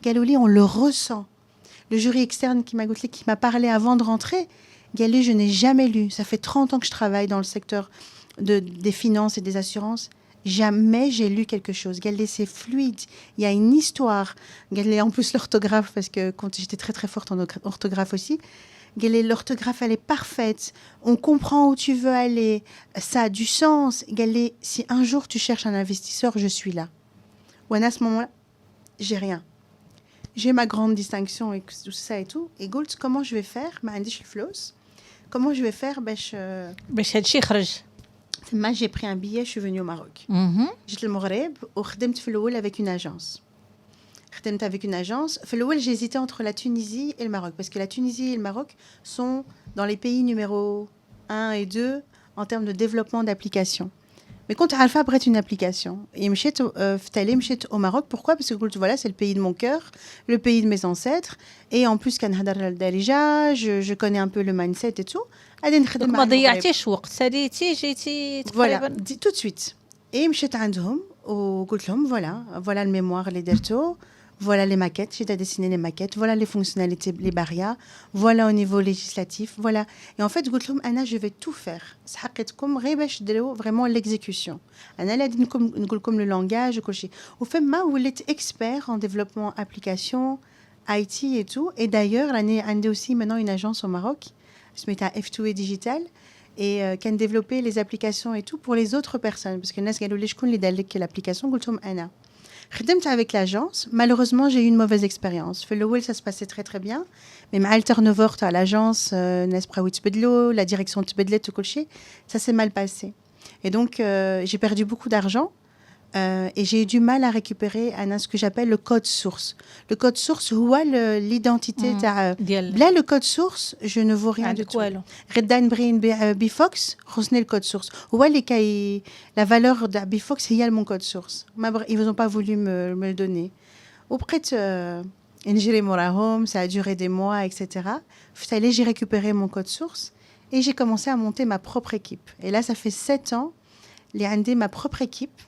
Galouli, on le ressent. Le jury externe qui m'a parlé avant de rentrer, Galouli, je n'ai jamais lu. Ça fait 30 ans que je travaille dans le secteur des finances et des assurances. Jamais j'ai lu quelque chose. Galouli, c'est fluide. Il y a une histoire. Galouli, en plus, l'orthographe, parce que quand j'étais très très forte en orthographe aussi, Galouli, l'orthographe, elle est parfaite. On comprend où tu veux aller. Ça a du sens. Galouli, si un jour tu cherches un investisseur, je suis là. Ou à ce moment-là, j'ai rien. J'ai ma grande distinction et tout ça et tout. Et Gold, comment je vais faire? Comment je vais faire? Moi, j'ai pris un billet, je suis venue au Maroc. J'étais au Maghreb, avec une agence. Avec une agence. J'ai hésité entre la Tunisie et le Maroc. Parce que la Tunisie et le Maroc sont dans les pays numéro 1 et 2 en termes de développement d'applications. Mais quand Alpha prête une application, et m'chit au Maroc, pourquoi? Parce que voilà, c'est le pays de mon cœur, le pays de mes ancêtres, et en plus je connais un peu le mindset et tout.
ما ضيعتيش وقت ساليتي جيتي
تقريبا tout de suite. Et m'chit عندهم وقلت لهم voilà le mémoire اللي درتو voilà les maquettes, j'ai dessiné les maquettes, voilà les fonctionnalités, les barrières, voilà au niveau législatif, voilà. Et en fait, قلت لهم أنا je vais tout faire. سحقتكم غير باش ديروا vraiment l'exécution. أنا اللي غادي نقول لكم le langage وكل شيء. وفما وليت expert en développement application, IT et tout. Et d'ailleurs, l'année عندي aussi maintenant une agence au Maroc, سميتها F2E Digital. Et qui a développé les applications et tout pour les autres personnes. Parce que الناس قالوا لي شكون اللي دار لك l'application قلت لهم أنا. خدمت avec l'agence. Malheureusement, j'ai eu une mauvaise expérience. في الأول, ça se passait très très bien. Mais مع الturnover تاع l'agence, الناس بقاو يتبدلوا, la direction تبدلت وكل شيء. Ça s'est mal passé. Et donc, j'ai perdu beaucoup d'argent. Et j'ai eu du mal à récupérer ce que j'appelle le code source. Le code source, هو l'identité تاع بلا le code source, je ne vaux rien du tout. غدا نبغي نبيع بيفوكس خصني le code source. هو اللي كاي la valeur de بيفوكس هي mon code source. Ils n'ont pas voulu me le donner. وبقيت نجري موراهم, ça a duré des mois, etc. Fallait j'ai récupéré mon code source et j'ai commencé à monter ma propre équipe. Et là, ça fait 7 ans, j'ai عندي ma propre équipe.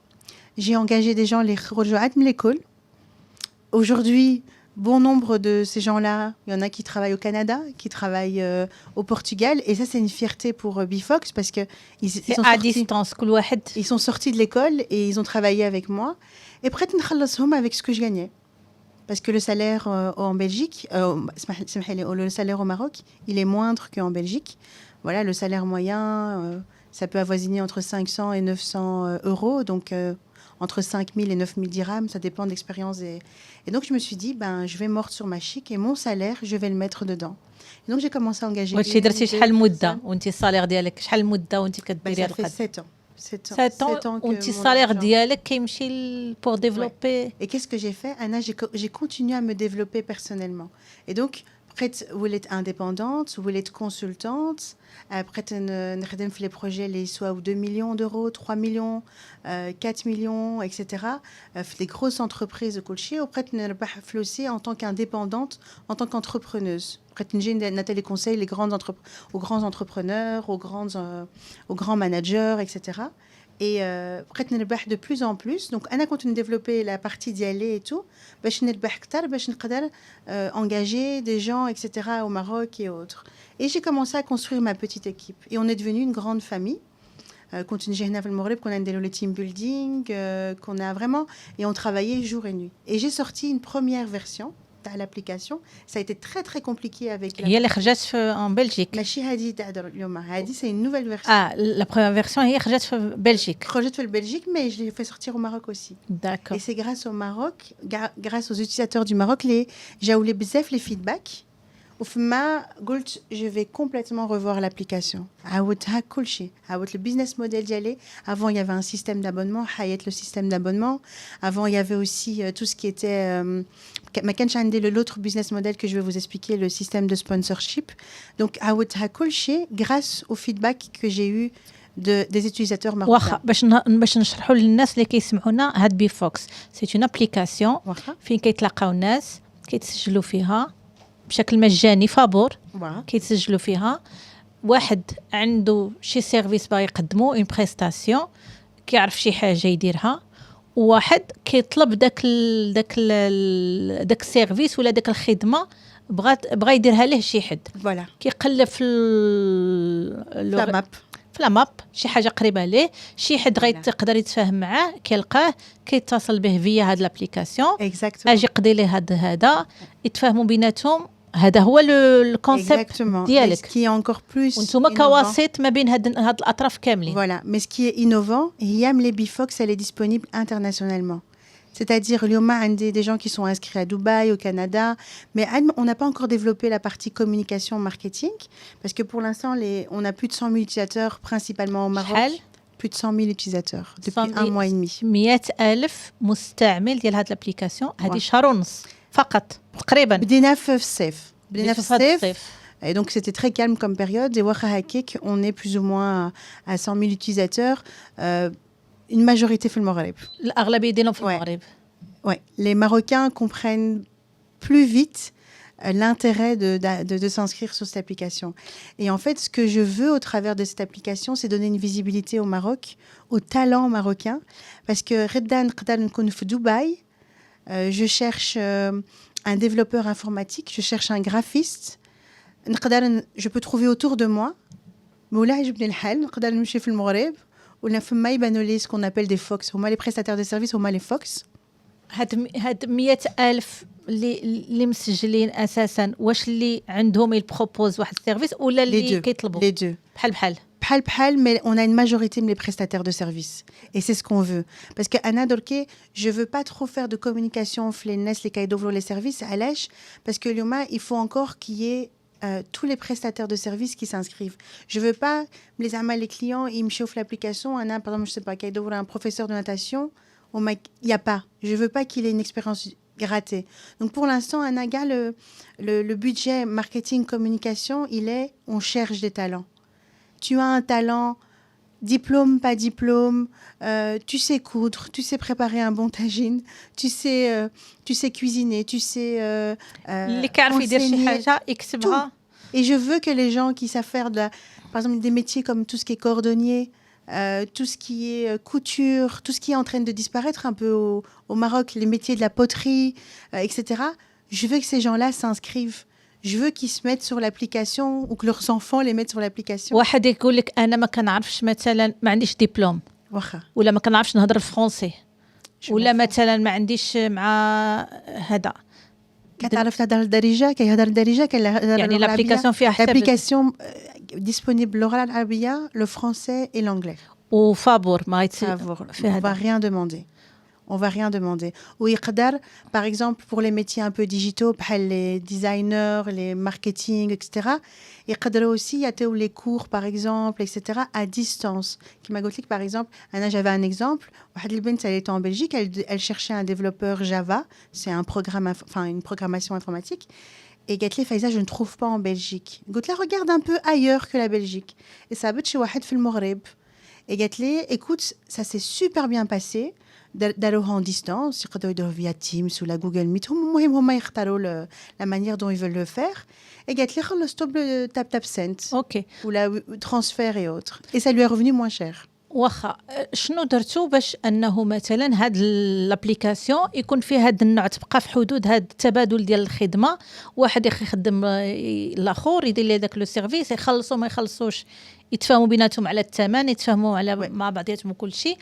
J'ai engagé des gens, les rejoints de l'école. Aujourd'hui, bon nombre de ces gens-là, il y en a qui travaillent au Canada, qui travaillent au Portugal. Et ça, c'est une fierté pour Bifox parce qu'ils sont
à
sortis,
distance,
ils sont sortis de l'école et ils ont travaillé avec moi. Et prêt à avec ce que je gagnais. Parce que le salaire en Belgique, le salaire au Maroc, il est moindre qu'en Belgique. Voilà, le salaire moyen, ça peut avoisiner entre 500 et 900 euros. Donc, entre 5 000 et 9 000 dirhams, ça dépend de l'expérience. Et donc, je me suis dit, je vais mordre sur ma chic et mon salaire, je vais le mettre dedans. Et donc, j'ai commencé à engager...
وانتي درتي شحال مده وانتي الصالير ديالك شحال المده وانتي كديري هذا
Ça fait
القد
7 ans.
وانتي الصالير ديالك كيمشي pour développer.
Et qu'est-ce que j'ai fait, Anna? J'ai continué à me développer personnellement. Et donc, vous voulez être indépendante, vous voulez être consultante. Après, nous les projets, soit 2 millions d'euros, 3 millions, 4 millions, etc. Les grosses entreprises de coaching. Après, nous aussi en tant qu'indépendante, en tant qu'entrepreneuse. Après, nous Nathalie conseille aux grands entrepreneurs, aux grands managers, etc. Et après, de plus en plus. Donc, on a continué de développer la partie d'y aller et tout. Je engager des gens, etc. au Maroc et autres. Et j'ai commencé à construire ma petite équipe. Et on est devenu une grande famille. Qu'on a le team building, qu'on a vraiment... Et on travaillait jour et nuit. Et j'ai sorti une première version à l'application. Ça a été très très compliqué avec
هي اللي خرجت en Belgique.
ماشي هذه تهضر اليوم, هذه c'est une nouvelle version.
La première version هي خرجت في Belgique.
خرجت في Belgique, mais je l'ai fait sortir au Maroc aussi.
D'accord.
Et c'est grâce au Maroc, grâce aux utilisateurs du Maroc, j'ai eu بزاف les feedbacks. وفما قلت je vais complètement revoir l'application. عاودتها كل شيء. عاودت le business model ديالي. Avant il y avait un système d'abonnement, حيت le système d'abonnement. Avant il y avait aussi tout ce qui était ما كانش عندي l'autre business model que je vais vous expliquer, le système de sponsorship. Donc عاودتها كل شيء grâce au feedback que j'ai eu des utilisateurs marocains.
واخا باش نشرحوا للناس اللي كيسمعونا هاد بيفوكس سي اون ابليكاسيون فين كيتلاقاو الناس كيتسجلوا فيها بشكل مجاني فابور كيتسجلوا فيها واحد عنده شي سيرفيس باغي يقدمو اون بريستاسيون كيعرف شي حاجه يديرها وواحد كيطلب داك السيرفيس ولا داك الخدمه بغى يديرها ليه شي حد كيقلب في الماب شي حاجه قريبه ليه شي حد غيقدر يتفاهم معاه كيلقاه كيتصل به فيا هاد لابليكاسيون اجي يقضي ليه هذا يتفاهموا بيناتهم هذا هو الكونسيبت ديالك
qui est encore plus
وانتم كواسط ما بين هاد الاطراف كاملين.
Voilà, mais ce qui est innovant, Yam les Bifox, elle est disponible internationalement. C'est-à-dire, il y a des gens qui sont inscrits à Dubaï, au Canada, mais on n'a pas encore développé la partie communication marketing, parce que pour l'instant, on a plus de 100 000 utilisateurs, principalement au Maroc. Plus de 100 000 utilisateurs depuis 1 mois et demi.
100,000 مستعمل ديال هاد الابليكاسيون هذه شهر ونص فقط تقريبا.
بدينا في الصيف. Et donc, c'était très calme comme période. Et on est plus ou moins à 100 000 utilisateurs. Une majorité في المغرب.
الأغلبية ديالهم في المغرب.
Ouais. Les Marocains comprennent plus vite l'intérêt de s'inscrire sur cette application. Et en fait, ce que je veux au travers de cette application, c'est donner une visibilité au Maroc, aux talents marocains. Parce que Reddan Qadal nkun في Dubaï, je cherche un développeur informatique, je cherche un graphiste. Je peux trouver autour de moi. مولاي يجبني الحال نقدر نمشي في المغرب ولا فما يبانوا لي سكون ابل دي فوكس هما لي بريستاتير دو سيرفيس هما لي فوكس.
هاد 100,000 اللي مسجلين اساسا واش اللي عندهم يبروبوز واحد السيرفيس ولا اللي كيطلبوا
لي دو بحال mais on a une majorité de prestataires de services et c'est ce qu'on veut parce que Anna Dorke je veux pas trop faire de communication les NES les cadeaux les services علاش parce que اليوم il faut encore qu'il y ait tous les prestataires de services qui s'inscrivent. Je veux pas les clients ils me chauffent l'application par exemple je sais pas cadeau un professeur de natation il y a pas, je veux pas qu'il ait une expérience ratée. Donc pour l'instant Anna le budget marketing communication on cherche des talents. Tu as un talent, diplôme, pas diplôme, tu sais coudre, tu sais préparer un bon tagine, tu sais cuisiner, tu sais enseigner. Et je veux que les gens qui savent faire par exemple des métiers comme tout ce qui est cordonnier, tout ce qui est couture, tout ce qui est en train de disparaître un peu au Maroc, les métiers de la poterie, etc. Je veux que ces gens-là s'inscrivent. Je veux qu'ils se mettent sur l'application ou que leurs enfants les mettent sur l'application.
واحد يقول لك انا ما كنعرفش مثلا ما عنديش دبلوم
واخا
ولا ما كنعرفش نهضر الفرنسي ولا مثلا ما عنديش مع هذا
كتعرف تهضر الدارجه كيهضر الدارجه
يعني l'application فيها حتى
l'application disponible باللغه العربيه le français et l'anglais
وفابور ما
on va rien demander. On va rien demander. Ou يقدر, par exemple, pour les métiers un peu digitaux, les designers, les marketing, etc. يقدر aussi y a les cours, par exemple, etc. à distance. Qui m'a dit, par exemple, j'avais un exemple. Elle était en Belgique, elle cherchait un développeur Java. C'est un programme, une programmation informatique. Et Gatley Faiza, je ne trouve pas en Belgique. Gatley regarde un peu ailleurs que la Belgique. Et ça a chez Wahed fil Maghreb. Et Gatley, écoute, ça s'est super bien passé. داروها en distance يقدروا يديروها via Teams ولا Google Meet هما يختاروا la manière dont ils veulent le faire et قالت لي خلصتوا tap send
اوكي
ولا transfert et autres et ça lui est revenu moins cher.
واخا شنو درتوا باش انه مثلا هاد الابليكاسيون يكون فيه هاد النوع تبقى في حدود هاد التبادل ديال الخدمه واحد يخدم الاخر يدير لي داك لو سيرفيس يخلصوا ما يخلصوش يتفاهموا بيناتهم على الثمن يتفاهموا على مع بعضياتهم وكل شيء.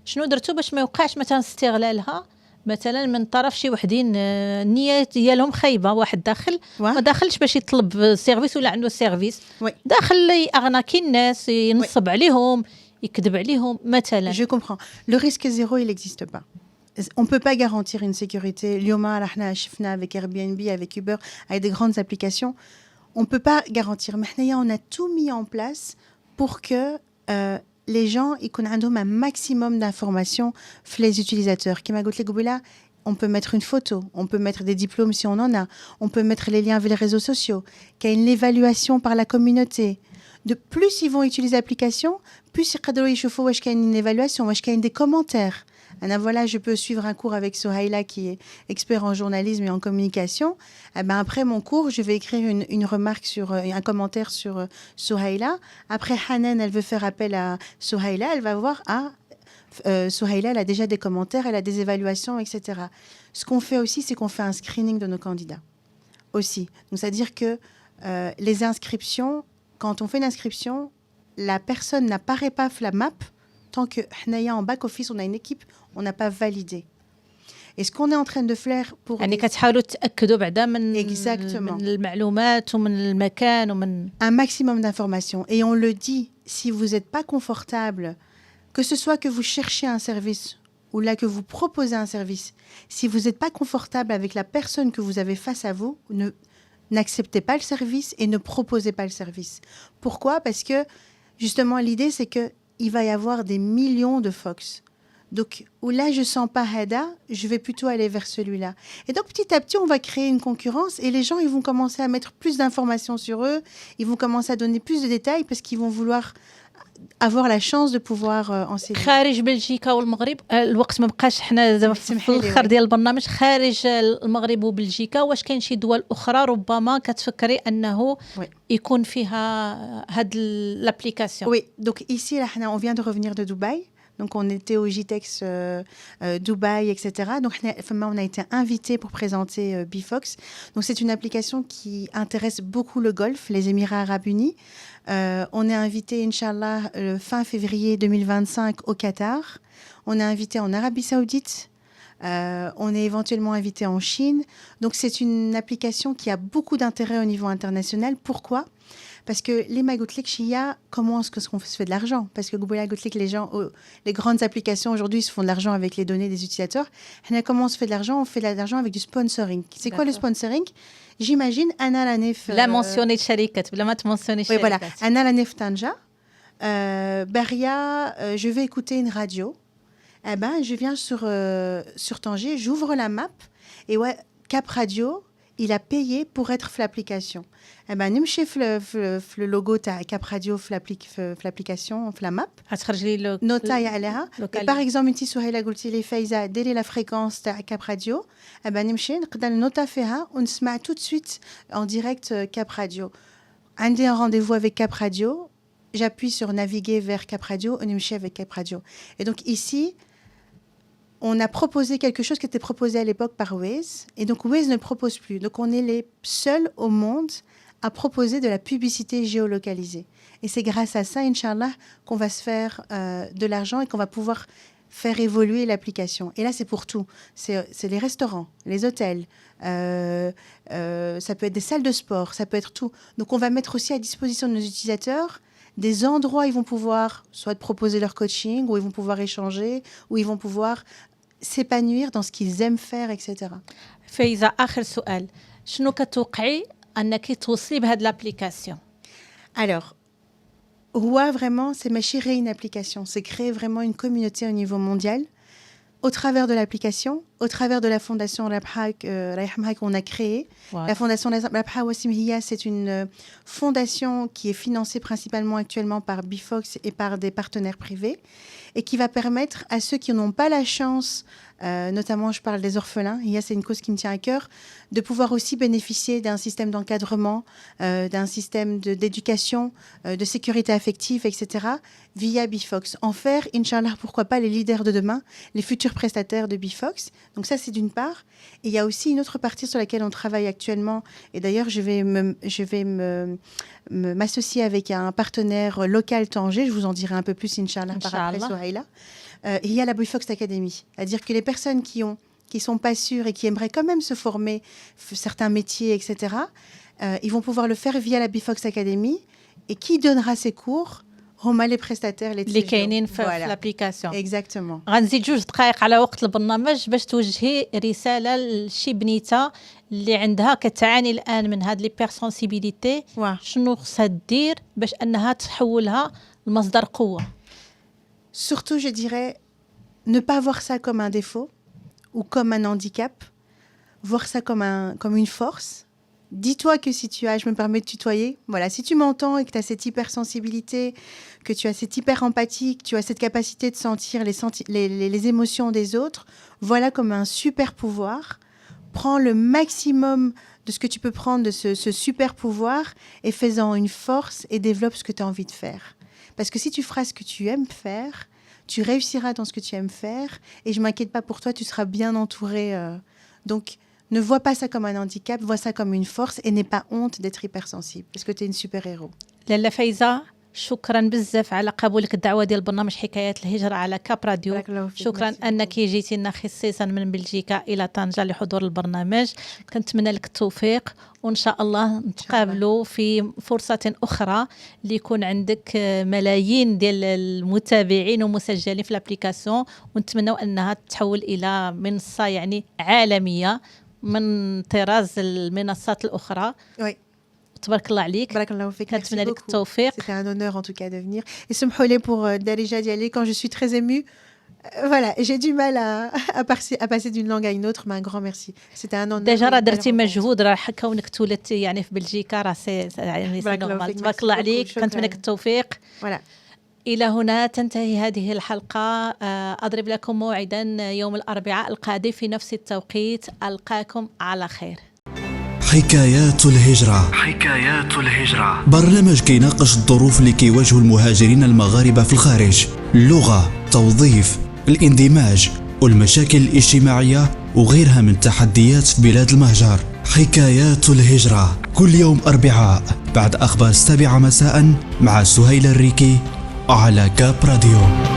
شنو درتوا باش ما يوقعش مثلا استغلالها مثلا من طرف شي وحدين النيه ديالهم خايبه واحد داخل ما داخلش باش يطلب سيرفيس ولا عنده سيرفيس داخل يغناكي الناس ينصب عليهم يكذب عليهم مثلا.
Je comprends. Le risque zéro il n'existe pas. On ne peut pas garantir une sécurité. اليوم رحنا شفنا avec Airbnb, avec Uber, avec des grandes applications. On ne peut pas garantir. Mais on a tout mis en place pour que les gens ils connaissent un maximum d'informations sur les utilisateurs. Qui m'a dit que on peut mettre une photo, on peut mettre des diplômes si on en a, on peut mettre les liens avec les réseaux sociaux, qu'il y a une évaluation par la communauté. De plus ils vont utiliser l'application, plus ils vont qu'il y a une évaluation, qu'il y a des commentaires. Voilà, je peux suivre un cours avec Sohaila qui est expert en journalisme et en communication. Après mon cours, je vais écrire une remarque sur un commentaire sur Sohaila. Après Hanan, elle veut faire appel à Sohaila, elle va voir Sohaila, elle a déjà des commentaires, elle a des évaluations, etc. Ce qu'on fait aussi, c'est qu'on fait un screening de nos candidats aussi. Donc c'est-à-dire que les inscriptions, quand on fait une inscription, la personne n'apparaît pas la map. Tant que en back-office, on a une équipe, on n'a pas validé. Et ce qu'on est en train de faire pour...
كتحاولوا تأكدوا بعدا من المعلومات ومن المكان ومن...
Un maximum d'informations. Et on le dit, si vous n'êtes pas confortable, que ce soit que vous cherchez un service ou là que vous proposez un service, si vous n'êtes pas confortable avec la personne que vous avez face à vous, n'acceptez pas le service et ne proposez pas le service. Pourquoi ? Parce que, justement, l'idée, c'est que il va y avoir des millions de Fox. Donc, où là, je sens pas Hada, je vais plutôt aller vers celui-là. Et donc, petit à petit, on va créer une concurrence et les gens, ils vont commencer à mettre plus d'informations sur eux, ils vont commencer à donner plus de détails parce qu'ils vont vouloir avoir la chance de pouvoir enseigner.
خارج بلجيكا والمغرب الوقت ما بقاش حنا في الاخر ديال البرنامج خارج المغرب وبلجيكا واش كاين شي دول اخرى ربما كتفكري انه يكون فيها هاد l'application.
Oui, donc ici là on vient de revenir de Dubaï. Donc, on était au JTEX Dubaï, etc. Donc, on a été invité pour présenter BeFox. Donc, c'est une application qui intéresse beaucoup le Golfe, les Émirats Arabes Unis. On est invité, Inch'Allah, fin février 2025 au Qatar. On est invité en Arabie Saoudite. On est éventuellement invité en Chine. Donc, c'est une application qui a beaucoup d'intérêt au niveau international. Pourquoi ? Parce que les Magotlik Shia, comment est-ce qu'on se fait de l'argent ? Parce que les grandes applications aujourd'hui se font de l'argent avec les données des utilisateurs. Comment on se fait de l'argent ? On fait de l'argent avec du sponsoring. C'est quoi le sponsoring ? J'imagine, Anna Lanef...
La mentionner Sharikat, la mentionner Sharikat.
Oui, voilà. Anna Lanef Tanja, Beria, je vais écouter une radio. Eh ben, je viens sur Tanger, j'ouvre la map et ouais, Cap Radio, il a payé pour être l'application. Eh ben, nimchi le logo ta Cap Radio l'application, la map. Nota ya'alaha. Et par exemple, inti Souhaila قلتي لي فايزة ديري la fréquence ta Cap Radio. Eh ben, nimchi نقدر نوتا فيها ونسمع tout de suite en direct Cap Radio. عندي un rendez-vous avec Cap Radio. J'appuie sur naviguer vers Cap Radio, on est avec Cap Radio. Et donc ici, on a proposé quelque chose qui était proposé à l'époque par Waze. Et donc Waze ne propose plus. Donc on est les seuls au monde à proposer de la publicité géolocalisée. Et c'est grâce à ça, Inch'Allah, qu'on va se faire de l'argent et qu'on va pouvoir faire évoluer l'application. Et là, c'est pour tout. C'est les restaurants, les hôtels, ça peut être des salles de sport, ça peut être tout. Donc on va mettre aussi à disposition de nos utilisateurs des endroits où ils vont pouvoir soit proposer leur coaching, où ils vont pouvoir échanger, où ils vont pouvoir s'épanouir dans ce qu'ils aiment faire, etc.
فايزة آخر سؤال شنو كتوقعي أنك توصلي بهذه l'application?
Alors, Roua, vraiment, c'est chérir une application, c'est créer vraiment une communauté au niveau mondial au travers de l'application, au travers de la fondation Rabha qu'on a créée. Ouais. La fondation Rabha Wassim Hiya, c'est une fondation qui est financée principalement actuellement par BeFox et par des partenaires privés et qui va permettre à ceux qui n'ont pas la chance, notamment je parle des orphelins, Hiya c'est une cause qui me tient à cœur, de pouvoir aussi bénéficier d'un système d'encadrement, d'un système d'éducation, de sécurité affective, etc. via BeFox. En faire, Inch'Allah, pourquoi pas les leaders de demain, les futurs prestataires de BeFox. Donc ça, c'est d'une part. Et il y a aussi une autre partie sur laquelle on travaille actuellement. Et d'ailleurs, je vais m'associer avec un partenaire local Tanger. Je vous en dirai un peu plus, Inch'Allah, par après, Souhaila. Il y a la BeFox Academy. C'est-à-dire que les personnes qui sont pas sûres et qui aimeraient quand même se former certains métiers, etc., ils vont pouvoir le faire via la BeFox Academy. Et qui donnera ces cours? هما les prestataires
اللي كاينين في الابليكاسيون.
Exactement.
غنزيد 2 دقائق على وقت البرنامج باش توجهي رساله لشي بنيته اللي عندها كتعاني الان من هاد لي بيرسونسيبيليتي. شنو خصها دير باش انها تحولها لمصدر قوه؟
Surtout, je dirais, ne pas voir ça comme un défaut ou comme un handicap, voir ça comme une force. Dis-toi que si tu as, je me permets de tutoyer, voilà, si tu m'entends et que tu as cette hypersensibilité, que tu as cette hyper-empathie, que tu as cette capacité de sentir les émotions des autres, voilà comme un super pouvoir. Prends le maximum de ce que tu peux prendre de ce super pouvoir et fais-en une force et développe ce que tu as envie de faire. Parce que si tu feras ce que tu aimes faire, tu réussiras dans ce que tu aimes faire et je ne m'inquiète pas pour toi, tu seras bien entouré. Donc, ne vois pas ça comme un handicap, vois ça comme une force et n'aie pas honte d'être hypersensible parce que tu es une super-héros.
لاله فايزة شكرا بزاف على قبولك الدعوة ديال برنامج حكايات الهجرة على كاب راديو. شكرا أنك جيتي لنا خصيصا من بلجيكا إلى طنجة لحضور البرنامج. كنتمنى لك التوفيق وإن شاء الله نتقابلوا في فرصة أخرى ليكون عندك ملايين ديال المتابعين ومسجلين في الابليكاسيون ونتمنوا أنها تتحول إلى منصة يعني عالمية من طراز المنصات الأخرى.
Oui.
تبارك الله عليك.
بارك الله فيك.
كنتمنى لك التوفيق.
C'était un honneur en tout cas de venir. Et سمحوا pour Darija d'y aller quand je suis très émue. Voilà, j'ai du mal à passer d'une langue à une autre, mais un grand merci. C'était un honneur.
ديجا راه درتي مجهود راه كونك تولدتي يعني في بلجيكا راه يعني تبارك الله عليك. كنتمنى لك التوفيق.
Voilà.
إلى هنا تنتهي هذه الحلقة. أضرب لكم موعدا يوم الأربعاء القادم في نفس التوقيت. ألقاكم على خير.
حكايات الهجرة. حكايات الهجرة برنامج كيناقش الظروف اللي كيواجهوا المهاجرين المغاربة في الخارج، اللغة، التوظيف، الاندماج والمشاكل الاجتماعية وغيرها من التحديات في بلاد المهجر. حكايات الهجرة كل يوم أربعاء بعد أخبار 7 مساء مع سهيل الريكي على كاب راديو.